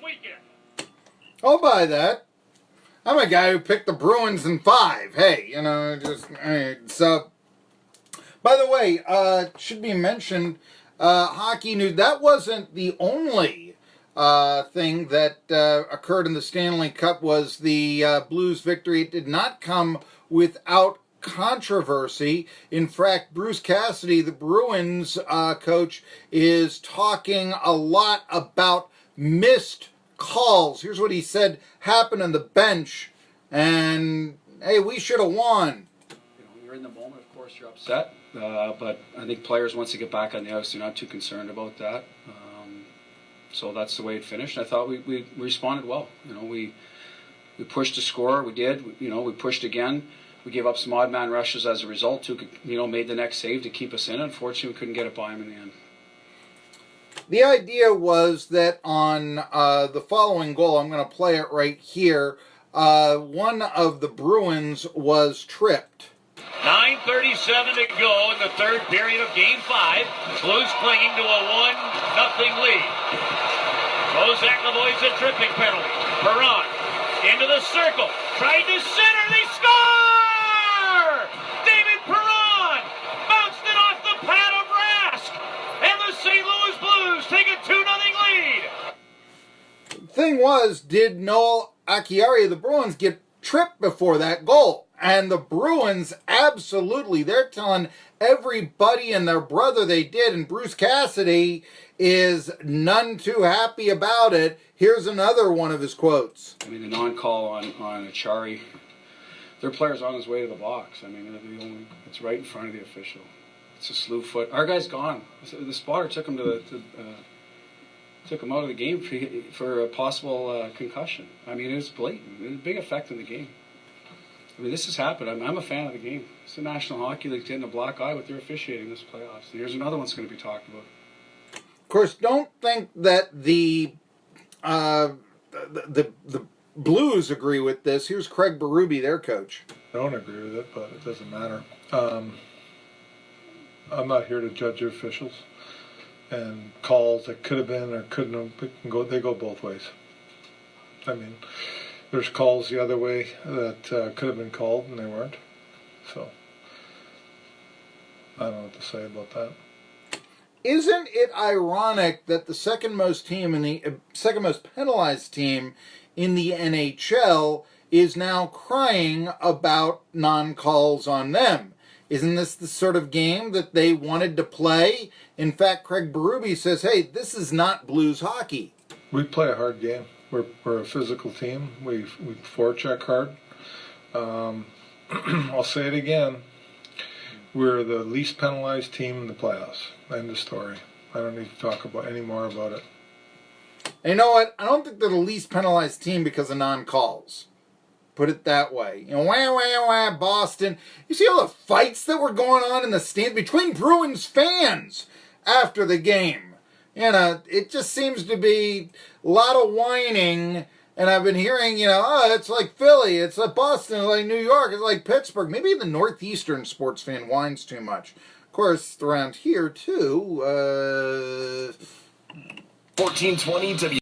weekend. I'll buy that. I'm a guy who picked the Bruins in 5. Hey, so. By the way, should be mentioned, hockey news. That wasn't the only thing that occurred in the Stanley Cup. Was the Blues' victory? It did not come without controversy. In fact, Bruce Cassidy, the Bruins coach, is talking a lot about missed calls. Here's what he said happened on the bench, and hey, we should have won. You're in the moment, of course, you're upset, but I think players, once they get back on the ice, they're not too concerned about that. So that's the way it finished. I thought we responded well. We pushed to score. We did. We pushed again. We gave up some odd man rushes as a result. Made the next save to keep us in. Unfortunately, we couldn't get it by him in the end. The idea was that on the following goal, I'm going to play it right here, one of the Bruins was tripped. 9:37 to go in the third period of Game 5. Blues clinging to a 1-0 lead. Bozak avoids a tripping penalty. Perron into the circle. Tried to center. They score! David Perron bounced it off the pad of Rask. And the St. Louis Blues take a 2-0 lead. The thing was, did Noel Acciari of the Bruins get tripped before that goal? And the Bruins, absolutely, they're telling everybody and their brother they did, and Bruce Cassidy is none too happy about it. Here's another one of his quotes. The non-call on Acciari, their player's on his way to the box. It's right in front of the official. It's a slew foot. Our guy's gone. The spotter took him took him out of the game for a possible concussion. It was blatant. It was a big effect on the game. This has happened. I'm a fan of the game. It's the National Hockey League getting a black eye with their officiating this playoffs. And here's another one that's going to be talked about. Of course, don't think that the Blues agree with this. Here's Craig Berube, their coach. I don't agree with it, but it doesn't matter. I'm not here to judge your officials. And calls that could have been or couldn't have, they go both ways. There's calls the other way that could have been called and they weren't. So, I don't know what to say about that. Isn't it ironic that the second most penalized team in the NHL is now crying about non-calls on them? Isn't this the sort of game that they wanted to play? In fact, Craig Berube says, hey, this is not Blues hockey. We play a hard game. We're a physical team. We forecheck hard. I'll say it again. We're the least penalized team in the playoffs. End of story. I don't need to talk about any more about it. And you know what? I don't think they're the least penalized team because of non-calls. Put it that way. Boston. You see all the fights that were going on in the stands between Bruins fans after the game. It just seems to be a lot of whining. And I've been hearing, it's like Philly, it's like Boston, it's like New York, it's like Pittsburgh. Maybe the Northeastern sports fan whines too much. Of course, around here, too. 1420 W.